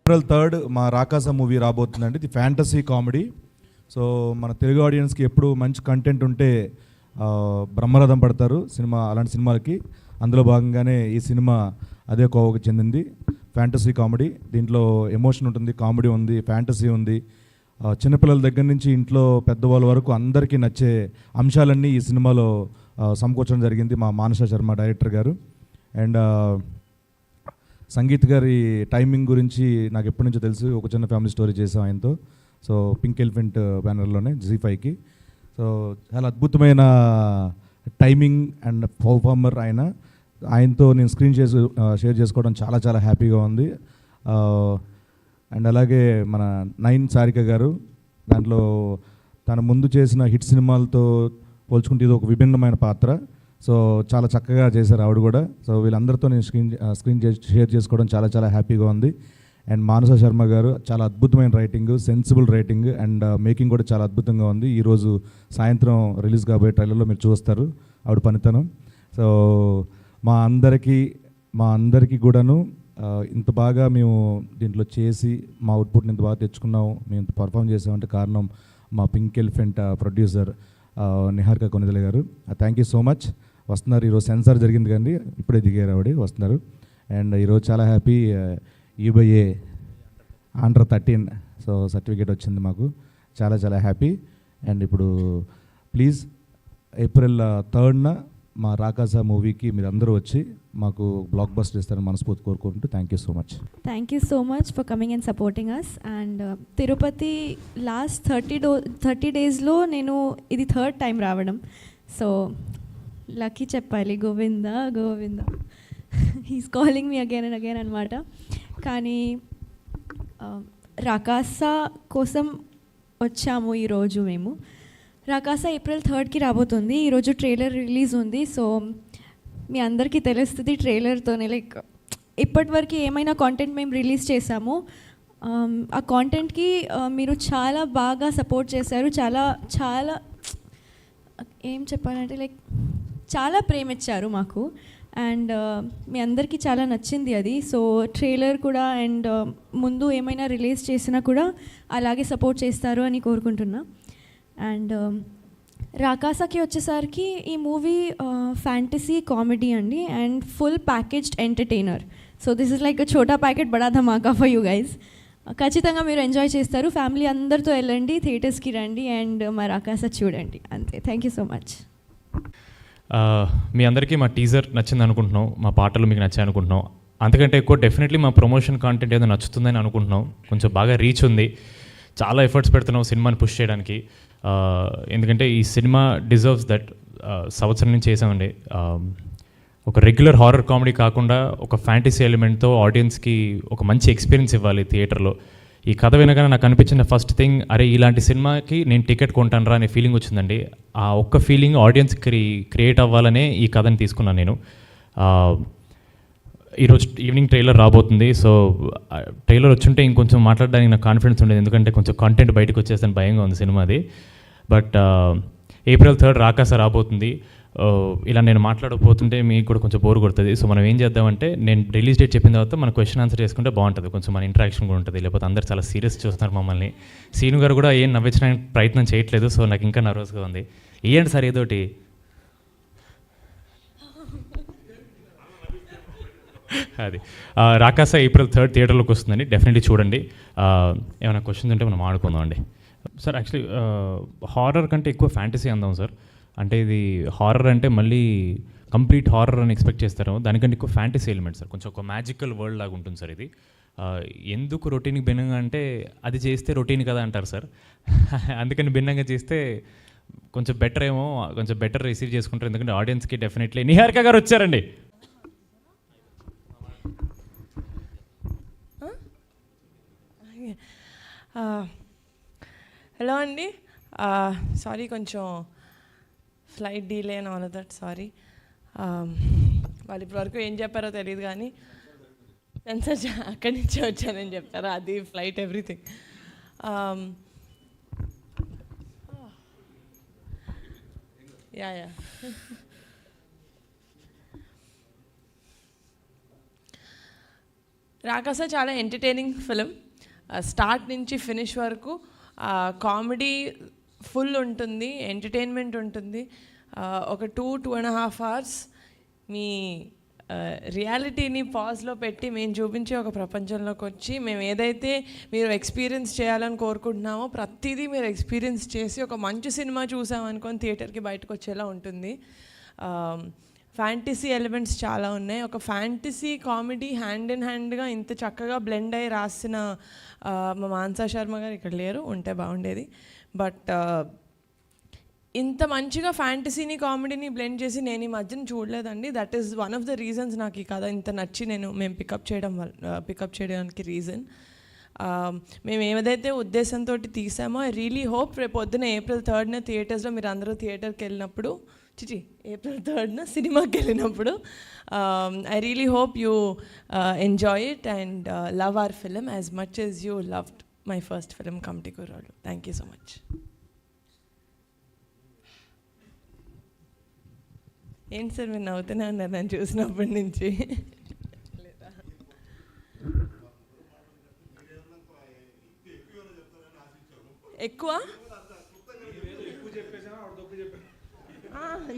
April 3 మా రాకాస movie రాబోతుందండి. ఇది fantasy comedy. So మన తెలుగు ఆడియన్స్కి ఎప్పుడు మంచి కంటెంట్ ఉంటే బ్రహ్మరథం పడతారు సినిమా, అలాంటి సినిమాలకి. అందులో భాగంగానే ఈ సినిమా అదే కోవకు చెందింది. ఫ్యాంటసీ కామెడీ, దీంట్లో ఎమోషన్ ఉంటుంది, కామెడీ ఉంది, ఫ్యాంటసీ ఉంది. చిన్నపిల్లల దగ్గర నుంచి ఇంట్లో పెద్దవాళ్ళ వరకు అందరికీ నచ్చే అంశాలన్నీ ఈ సినిమాలో సమకూర్చడం జరిగింది మా మానస శర్మ డైరెక్టర్ గారు. అండ్ సంగీత్ గారి టైమింగ్ గురించి నాకు ఎప్పటి నుంచో తెలుసు. ఒక చిన్న ఫ్యామిలీ స్టోరీ చేసాం ఆయనతో. సో పింక్ ఎలిఫెంట్ బ్యానర్లోనే జీ5కి. సో చాలా అద్భుతమైన టైమింగ్ అండ్ పర్ఫార్మర్ ఆయన. ఆయనతో నేను స్క్రీన్ షేర్ చేసుకోవడం చాలా చాలా హ్యాపీగా ఉంది. అండ్ అలాగే మన నైన్ సారిక గారు, దాంట్లో తన ముందు చేసిన హిట్ సినిమాలతో పోల్చుకుంటే ఇది ఒక విభిన్నమైన పాత్ర. సో చాలా చక్కగా చేశారు ఆవిడ కూడా. సో వీళ్ళందరితో నేను స్క్రీన్ షేర్ చేసుకోవడం చాలా చాలా హ్యాపీగా ఉంది. అండ్ మానస శర్మ గారు చాలా అద్భుతమైన writing, sensible writing and making కూడా చాలా అద్భుతంగా ఉంది. ఈరోజు సాయంత్రం రిలీజ్ కాబోయే ట్రైలర్లో మీరు చూస్తారు ఆవిడ పనితనం. సో మా అందరికీ కూడాను ఇంత బాగా మేము దీంట్లో చేసి మా అవుట్పుట్ని ఇంత బాగా తెచ్చుకున్నాము, మేము ఇంత పర్ఫామ్ చేసామంటే కారణం మా pink elephant producer Niharika Konidela గారు. Thank you so much. వస్తున్నారు ఈరోజు, సెన్సార్ జరిగింది కానీ ఇప్పుడే దిగారు ఆవిడ, వస్తున్నారు. అండ్ ఈరోజు చాలా happy, UBA under 13 so certificate వచ్చింది మాకు, చాలా చాలా హ్యాపీ. అండ్ ఇప్పుడు ప్లీజ్ ఏప్రిల్ 3న మా రాకాస మూవీకి మీరు అందరూ వచ్చి మాకు బ్లాక్ బస్టర్ ఇస్తారని మనస్ఫూర్తి కోరుకుంటూ thank you so much. Thank you so much for coming and supporting us. And Tirupati last 30 డేస్లో నేను ఇది 3rd టైం రావడం. సో లక్కీ చెప్పాలి, Govinda Govinda, he's calling me again and again అనమాట. కానీ రాకాస కోసం వచ్చాము ఈరోజు మేము. రాకాస ఏప్రిల్ 3కి రాబోతుంది. ఈరోజు ట్రైలర్ రిలీజ్ ఉంది. సో మీ అందరికీ తెలుస్తుంది ట్రైలర్తోనే, లైక్ ఇప్పటివరకు ఏమైనా కాంటెంట్ మేము రిలీజ్ చేసాము, ఆ కాంటెంట్కి మీరు చాలా బాగా సపోర్ట్ చేశారు. చాలా చాలా ఏం చెప్పాలంటే లైక్ చాలా ప్రేమ ఇచ్చారు మాకు. అండ్ మీ అందరికీ చాలా నచ్చింది అది. సో ట్రైలర్ కూడా అండ్ ముందు ఏమైనా రిలీజ్ చేసినా కూడా అలాగే సపోర్ట్ చేస్తారు అని కోరుకుంటున్నా. అండ్ రాకాసకి వచ్చేసరికి ఈ మూవీ ఫ్యాంటసీ కామెడీ అండి, and full packaged entertainer. So this is like chhota packet bada dhamaka for you guys. ఖచ్చితంగా మీరు ఎంజాయ్ చేస్తారు. ఫ్యామిలీ అందరితో వెళ్ళండి, థియేటర్స్కి రండి అండ్ మా రాకాస చూడండి. అంతే. Thank you so much. మీ అందరికీ మా టీజర్ నచ్చింది అనుకుంటున్నాం, మా పాటలు మీకు నచ్చాయి అనుకుంటున్నాం. అంతకంటే ఎక్కువ డెఫినెట్లీ మా ప్రమోషన్ కాంటెంట్ ఏదో నచ్చుతుందని అనుకుంటున్నాం. కొంచెం బాగా రీచ్ ఉంది, చాలా ఎఫర్ట్స్ పెడుతున్నాం సినిమాని పుష్ చేయడానికి. ఎందుకంటే ఈ సినిమా డిజర్వ్స్ దట్. సంవత్సరం నుంచి చేసామండి. ఒక రెగ్యులర్ హారర్ కామెడీ కాకుండా ఒక ఫ్యాంటసీ ఎలిమెంట్తో ఆడియన్స్కి ఒక మంచి ఎక్స్పీరియన్స్ ఇవ్వాలి థియేటర్లో. ఈ కథ వినగానే నాకు అనిపించిన ఫస్ట్ థింగ్, అరే ఇలాంటి సినిమాకి నేను టికెట్ కొంటాను రా అనే ఫీలింగ్ వచ్చిందండి. ఆ ఒక్క ఫీలింగ్ ఆడియన్స్కి క్రియేట్ అవ్వాలనే ఈ కథని తీసుకున్నాను నేను. ఈరోజు ఈవినింగ్ ట్రైలర్ రాబోతుంది. సో ట్రైలర్ వచ్చుంటే ఇంకొంచెం మాట్లాడడానికి నాకు కాన్ఫిడెన్స్ ఉండేది, ఎందుకంటే కొంచెం కంటెంట్ బయటకు వచ్చేస్తాను భయంగా ఉంది సినిమాది. బట్ ఏప్రిల్ 3 రాకాస రాబోతుంది. ఇలా నేను మాట్లాడకపోతుంటే మీకు కూడా కొంచెం బోర్ కొడుతుంది. సో మనం ఏం చేద్దామంటే, నేను రిలీజ్ డేట్ చెప్పిన తర్వాత మన క్వశ్చన్ ఆన్సర్ చేసుకుంటే బాగుంటుంది, కొంచెం మన ఇంటరాక్షన్ కూడా ఉంటుంది. లేకపోతే అందరు చాలా సీరియస్ చూస్తున్నారు మమ్మల్ని. సీను గారు కూడా ఏం నవ్వించడానికి ప్రయత్నం చేయట్లేదు. సో నాకు ఇంకా నర్వస్గా ఉంది. ఏంటి సార్ ఏదోటి అది. రాకాస ఏప్రిల్ 3 థియేటర్లోకి వస్తుందండి, డెఫినెట్లీ చూడండి. ఏమైనా క్వశ్చన్స్ ఉంటే మనం ఆడుకుందాం అండి. సార్ యాక్చువల్లీ హారర్ కంటే ఎక్కువ ఫ్యాంటసీ అందాం సార్. అంటే ఇది హారర్ అంటే మళ్ళీ కంప్లీట్ హారర్ అని ఎక్స్పెక్ట్ చేస్తారు, దానికంటే ఎక్కువ ఫ్యాంటసీ ఎలిమెంట్ సార్. కొంచెం ఒక మ్యాజికల్ వరల్డ్ లాగా ఉంటుంది సార్ ఇది. ఎందుకు రొటీన్కి భిన్నంగా అంటే, అది చేస్తే రొటీన్ కదా అంటారు సార్. అందుకని భిన్నంగా చేస్తే కొంచెం బెటర్ ఏమో, కొంచెం బెటర్ రిసీవ్ చేసుకుంటారు. ఎందుకంటే ఆడియన్స్కి డెఫినెట్లీ. నిహారిక గారు వచ్చారండి. హలో అండి, సారీ కొంచెం flight delay and all that. Sorry, వాళ్ళు ఇప్పటివరకు ఏం చెప్పారో తెలియదు కానీ సెన్సర్ అక్కడి నుంచే వచ్చానని చెప్పారు, అది ఫ్లైట్ ఎవ్రీథింగ్. యా రాకాస చాలా ఎంటర్టైనింగ్ ఫిలిం. స్టార్ట్ నుంచి ఫినిష్ వరకు కామెడీ ఫుల్ ఉంటుంది, ఎంటర్టైన్మెంట్ ఉంటుంది. ఒక 2.5 hours మీ రియాలిటీని పాజ్లో పెట్టి మేము చూపించే ఒక ప్రపంచంలోకి వచ్చి మేము ఏదైతే మీరు ఎక్స్పీరియన్స్ చేయాలని కోరుకుంటున్నామో ప్రతిదీ మీరు ఎక్స్పీరియన్స్ చేసి ఒక మంచి సినిమా చూసామనుకొని థియేటర్కి బయటకు వచ్చేలా ఉంటుంది. ఫ్యాంటసీ ఎలిమెంట్స్ చాలా ఉన్నాయి. ఒక ఫ్యాంటసీ కామెడీ హ్యాండ్ ఇన్ హ్యాండ్గా ఇంత చక్కగా బ్లెండ్ అయ్యి రాసిన మా మాన్సా శర్మ గారు ఇక్కడ లేరు, ఉంటే బాగుండేది. బట్ ఇంత మంచిగా ఫ్యాంటసీని కామెడీని బ్లెండ్ చేసి నేను ఈ మధ్యన చూడలేదండి. That is one of the reasons నాకు ఈ కథ ఇంత నచ్చి మేము పికప్ చేయడానికి రీజన్. మేము ఏదైతే ఉద్దేశంతో తీసామో ఐ రియలీ హోప్ రేపు పొద్దున April 3rd థియేటర్స్లో మీరు అందరూ థియేటర్కి వెళ్ళినప్పుడు April 3rd సినిమాకి వెళ్ళినప్పుడు I really hope you enjoy it and love our film as much as you loved my first film committee Kurrollu. Thank you so much. ఏంటి సార్ మీరు నవ్వుతూనే ఉన్నారు నన్ను చూసినప్పటి నుంచి? ఎక్కువ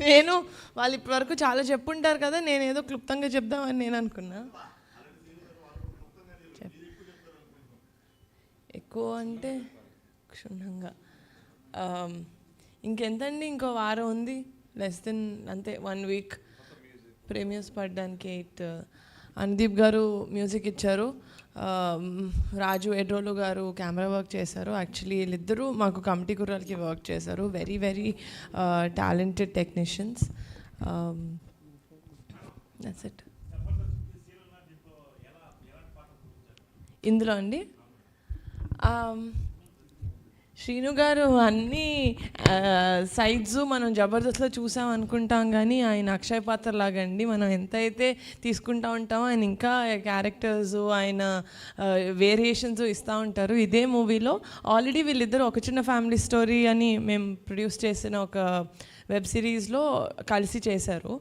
నేను వాళ్ళు ఇప్పటివరకు చాలా చెప్పుంటారు కదా, నేను ఏదో క్లుప్తంగా చెప్దామని నేను అనుకున్నా. ఎక్కువ అంటే క్షుణ్ణంగా ఇంకెంతండి, ఇంకో వారం ఉంది, లెస్ దెన్ అంతే 1 week ప్రీమియర్స్ పడడానికి. 8 అనుదీప్ గారు మ్యూజిక్ ఇచ్చారు, రాజు ఎడ్రోలు గారు కెమెరా వర్క్ చేశారు. యాక్చువల్లీ వీళ్ళిద్దరూ మాకు కమిటీ కుర్రాలకి వర్క్ చేశారు. Very very talented technicians. That's it. ఇందులో అండి శ్రీను గారు అన్ని సైడ్స్ మనం జబర్దస్త్లో చూసాం అనుకుంటాం, కానీ ఆయన అక్షయ్ పాత్ర లాగా అండి. మనం ఎంతైతే తీసుకుంటా ఉంటామో ఆయన ఇంకా క్యారెక్టర్స్, ఆయన వేరియేషన్స్ ఇస్తూ ఉంటారు. ఇదే మూవీలో ఆల్రెడీ వీళ్ళిద్దరు ఒక చిన్న ఫ్యామిలీ స్టోరీ అని మేము ప్రొడ్యూస్ చేసిన ఒక వెబ్ సిరీస్లో కలిసి చేశారు.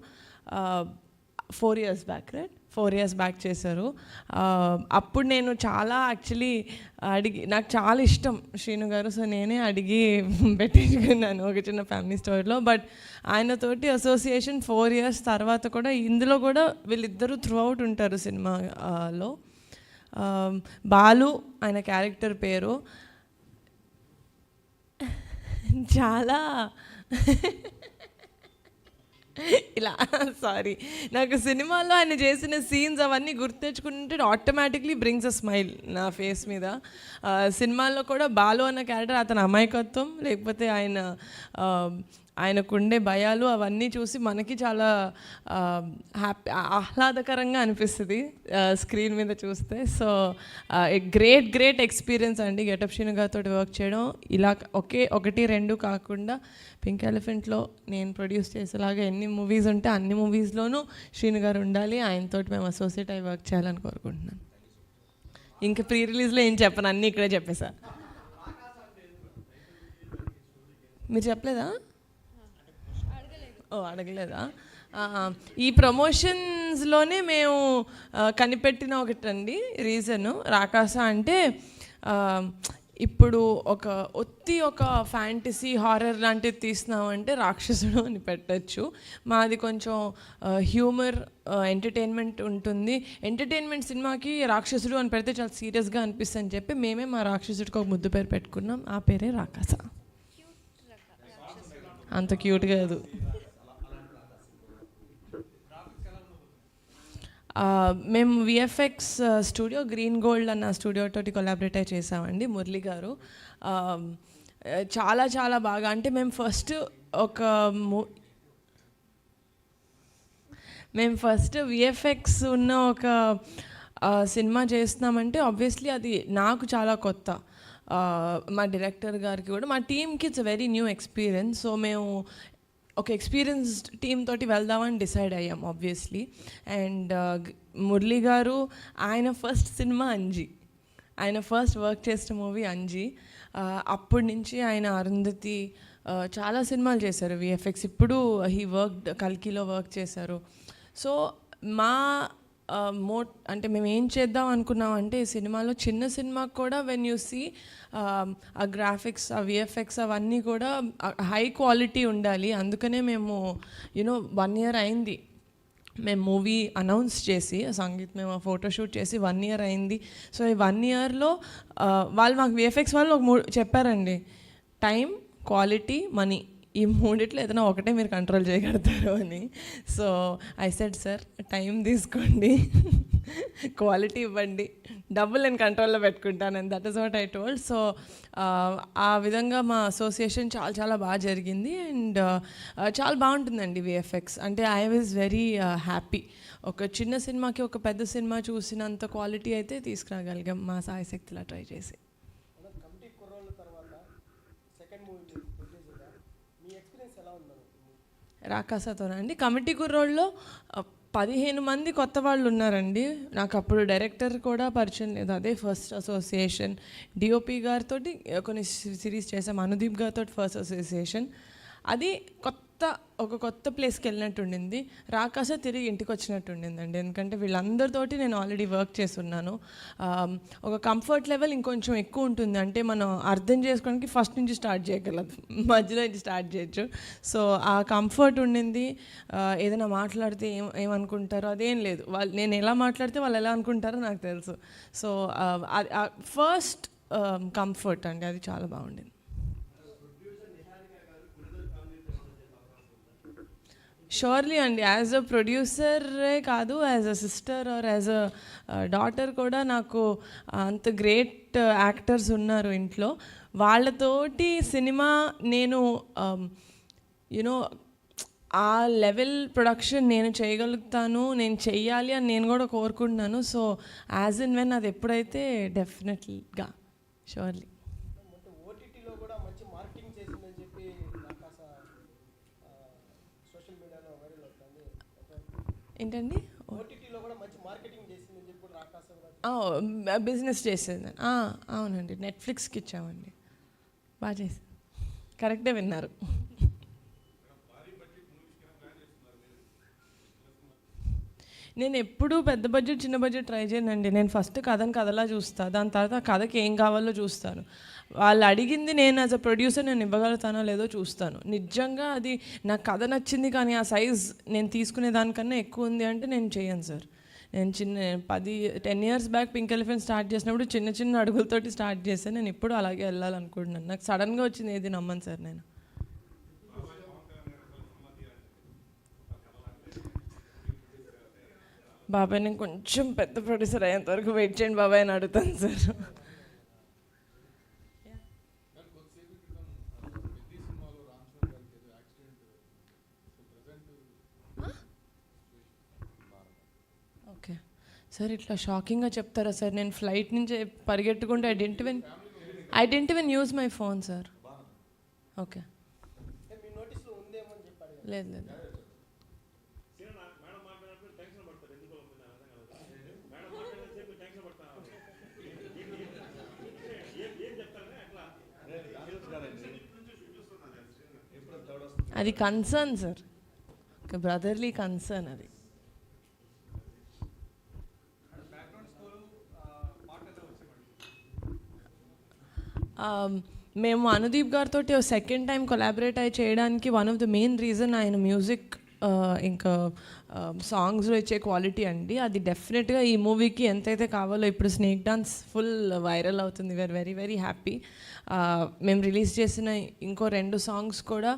4 years back, right? 4 years back చేశారు. అప్పుడు నేను చాలా యాక్చువల్లీ నాకు చాలా ఇష్టం శ్రీను గారు, సో నేనే అడిగి పెట్టించుకున్నాను ఒక చిన్న ఫ్యామిలీ స్టోరీలో. బట్ ఆయనతోటి అసోసియేషన్ 4 years తర్వాత కూడా ఇందులో కూడా వీళ్ళిద్దరూ త్రూ అవుట్ ఉంటారు సినిమాలో. బాలు ఆయన క్యారెక్టర్ పేరు. చాలా ఇలా సారీ, నాకు సినిమాలో ఆయన చేసిన సీన్స్ అవన్నీ గుర్తెచ్చుకుంటే ఆటోమేటిక్లీ బ్రింగ్స్ అ స్మైల్ నా ఫేస్ మీద. సినిమాల్లో కూడా బాలు అన్న క్యారెక్టర్, అతని అమాయకత్వం లేకపోతే ఆయనకుండే భయాలు అవన్నీ చూసి మనకి చాలా ఆహ్లాదకరంగా అనిపిస్తుంది స్క్రీన్ మీద చూస్తే. సో గ్రేట్ ఎక్స్పీరియన్స్ అండి గెటప్ శ్రీను గారితో వర్క్ చేయడం. ఇలా 1, 2 కాకుండా పింక్ ఎలిఫెంట్లో నేను ప్రొడ్యూస్ చేసేలాగా ఎన్ని మూవీస్ ఉంటే అన్ని మూవీస్లోనూ శ్రీను గారు ఉండాలి. ఆయనతో మేము అసోసియేట్ అయ్యి వర్క్ చేయాలని కోరుకుంటున్నాను. ఇంకా ప్రీ రిలీజ్లో ఏం చెప్పను, అన్నీ ఇక్కడే చెప్పేసా. మీరు చెప్పలేదా? అడగలేదా? ఈ ప్రమోషన్స్లోనే మేము కనిపెట్టిన ఒకటండి రీజను. రాకాస అంటే ఇప్పుడు ఒక ఫ్యాంటసీ హారర్ లాంటిది తీస్తున్నామంటే రాక్షసుడు అని పెట్టచ్చు. మాది కొంచెం హ్యూమర్ ఎంటర్టైన్మెంట్ ఉంటుంది. ఎంటర్టైన్మెంట్ సినిమాకి రాక్షసుడు అని పెడితే చాలా సీరియస్గా అనిపిస్తుంది అని చెప్పి మేమే మా రాక్షసుడికి ఒక ముద్దు పేరు పెట్టుకున్నాం. ఆ పేరే రాకాస. అంత క్యూట్ కాదు. మేము విఎఫ్ఎక్స్ స్టూడియో గ్రీన్ గోల్డ్ అన్న స్టూడియో తోటి కొలాబరేట్ చేసామండి. మురళి గారు చాలా బాగా, అంటే మేము ఫస్ట్ విఎఫ్ఎక్స్ ఉన్న ఒక సినిమా చేస్తున్నామంటే ఆబ్వియస్లీ అది నాకు చాలా కొత్త. మా డైరెక్టర్ గారికి కూడా, మా టీమ్కి it's very new experience. So మేము ఒక ఎక్స్పీరియన్స్డ్ టీమ్ తోటి వెళ్దామని డిసైడ్ అయ్యాం ఆబ్వియస్లీ. అండ్ మురళి గారు ఆయన ఫస్ట్ సినిమా అంజీ, ఆయన ఫస్ట్ వర్క్ చేసిన మూవీ అంజీ. అప్పటి నుంచి ఆయన అరుంధతి చాలా సినిమాలు చేశారు విఎఫ్ఎక్స్. ఇప్పుడు హీ వర్క్డ్ కల్కిలో వర్క్ చేశారు. సో మా అంటే మేము ఏం చేద్దాం అనుకున్నాం అంటే ఈ సినిమాలో చిన్న సినిమాకి కూడా వెన్ యూ సీ ఆ గ్రాఫిక్స్ ఆ విఎఫ్ఎక్స్ అవన్నీ కూడా హై క్వాలిటీ ఉండాలి. అందుకనే మేము 1 year అయింది మేము మూవీ అనౌన్స్ చేసి సంగీత్ మేము ఫోటోషూట్ చేసి 1 year అయింది. సో ఈ 1 yearలో వాళ్ళు మాకు విఎఫ్ఎక్స్ వాళ్ళు చెప్పారండి, టైం, క్వాలిటీ, మనీ, ఈ మూడిట్లో ఏదైనా ఒకటే మీరు కంట్రోల్ చేయగలుగుతారు అని. So I said sir time తీసుకోండి, క్వాలిటీ ఇవ్వండి, డబ్బులు నేను కంట్రోల్లో పెట్టుకుంటాను, and that is what I told. So ఆ విధంగా మా అసోసియేషన్ చాలా చాలా బాగా జరిగింది అండ్ చాలా బాగుంటుందండి విఎఫ్ఎక్స్. అంటే ఐ వాజ్ వెరీ హ్యాపీ. ఒక చిన్న సినిమాకి ఒక పెద్ద సినిమా చూసినంత క్వాలిటీ అయితే తీసుకురాగలిగాం మా సాయశక్తిలా ట్రై చేసి. రాకాసతోనండి. కమిటీ కుర్రోళ్ళలో 15 మంది కొత్త వాళ్ళు ఉన్నారండి. నాకు అప్పుడు డైరెక్టర్ కూడా పరిచయం లేదు, అదే ఫస్ట్ అసోసియేషన్. డిఓపి గారితో కొన్ని సిరీస్ చేసాం, అనుదీప్ గారితో ఫస్ట్ అసోసియేషన్. అది ఒక కొత్త ప్లేస్కి వెళ్ళినట్టు ఉండింది. రాకాస తిరిగి ఇంటికి వచ్చినట్టు ఉండిందండి, ఎందుకంటే వీళ్ళందరితోటి నేను ఆల్రెడీ వర్క్ చేస్తున్నాను. ఒక కంఫర్ట్ లెవెల్ ఇంకొంచెం ఎక్కువ ఉంటుంది, అంటే మనం అర్థం చేసుకోవడానికి ఫస్ట్ నుంచి స్టార్ట్ చేయగలదు, మధ్యలో నుంచి స్టార్ట్ చేయొచ్చు. సో ఆ కంఫర్ట్ ఉండింది. ఏదైనా మాట్లాడితే ఏమనుకుంటారో అదేం లేదు, నేను ఎలా మాట్లాడితే వాళ్ళు ఎలా అనుకుంటారో నాకు తెలుసు. సో ఫస్ట్ కంఫర్ట్ అండి, అది చాలా బాగుండింది. షూర్లీ అండి, యాజ్ అ ప్రొడ్యూసరే కాదు, as a sister or as a daughter కూడా నాకు అంత గ్రేట్ యాక్టర్స్ ఉన్నారు ఇంట్లో. వాళ్ళతోటి సినిమా నేను ఆ లెవెల్ ప్రొడక్షన్ నేను చేయగలుగుతాను, నేను చెయ్యాలి అని నేను కూడా కోరుకుంటున్నాను. సో యాజ్ ఇన్ వెన్ అది ఎప్పుడైతే డెఫినెట్లీగా షూర్లీ. ఏంటండి బిజినెస్ చేసేది? అవునండి, నెట్ఫ్లిక్స్కి ఇచ్చామండి. బాగా చేసి కరెక్టే విన్నారు. నేను ఎప్పుడూ పెద్ద బడ్జెట్ చిన్న బడ్జెట్ ట్రై చేయనండి. నేను ఫస్ట్ కథను కథలా చూస్తాను, దాని తర్వాత ఆ కథకి ఏం కావాలో చూస్తాను. వాళ్ళు అడిగింది నేను యాజ్ అ ప్రొడ్యూసర్ నేను ఇవ్వగలుగుతానో లేదో చూస్తాను. నిజంగా అది నాకు కథ నచ్చింది కానీ ఆ సైజ్ నేను తీసుకునే దానికన్నా ఎక్కువ ఉంది అంటే నేను చేయను సార్. నేను 10 years back pink elephant start చేసినప్పుడు చిన్న చిన్న అడుగులతోటి స్టార్ట్ చేశాను. నేను ఎప్పుడు అలాగే వెళ్ళాలనుకుంటున్నాను. నాకు సడన్గా వచ్చింది ఏది నమ్మను సార్ నేను. బాబాయ్ నేను కొంచెం పెద్ద ప్రొడ్యూసర్ అయ్యేంత వరకు వెయిట్ చేయండి బాబాయ్ అని అడుగుతాను సార్. ఓకే సార్, ఇట్లా షాకింగ్గా చెప్తారా సార్? నేను ఫ్లైట్ నుంచి పరిగెట్టుకుంటే I didn't even use my phone sir. Okay, లేదు లేదు. అది కన్సర్న్ సార్, బ్రదర్లీ కన్సర్న్ అది. మేము అనుదీప్ గారితో సెకండ్ టైం కొలాబరేట్ చేయడానికి one of the main reason ఆయన మ్యూజిక్ ఇంకా సాంగ్స్లో ఇచ్చే క్వాలిటీ అండి. అది డెఫినెట్గా ఈ మూవీకి ఎంతైతే కావాలో, ఇప్పుడు స్నేక్ డాన్స్ ఫుల్ వైరల్ అవుతుంది, వీఆర్ వెరీ వెరీ హ్యాపీ. మేము రిలీజ్ చేసిన ఇంకో 2 songs కూడా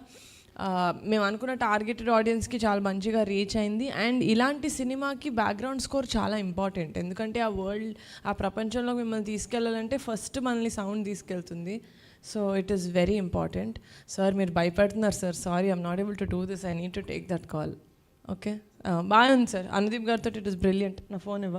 మేము అనుకున్న టార్గెటెడ్ ఆడియన్స్కి చాలా మంచిగా రీచ్ అయింది. అండ్ ఇలాంటి సినిమాకి బ్యాక్గ్రౌండ్ స్కోర్ చాలా ఇంపార్టెంట్, ఎందుకంటే ఆ ప్రపంచంలో మిమ్మల్ని తీసుకెళ్ళాలంటే ఫస్ట్ మనల్ని సౌండ్ తీసుకెళ్తుంది. So it is very important. Sir మీరు భయపడుతున్నారు sir, sorry I'm not able to do this, I need to take that call. Okay, బాగుంది సార్. అనుదీప్ గారితో ఇట్ ఈస్ బ్రిలియంట్. నా ఫోన్ ఇవ్వ.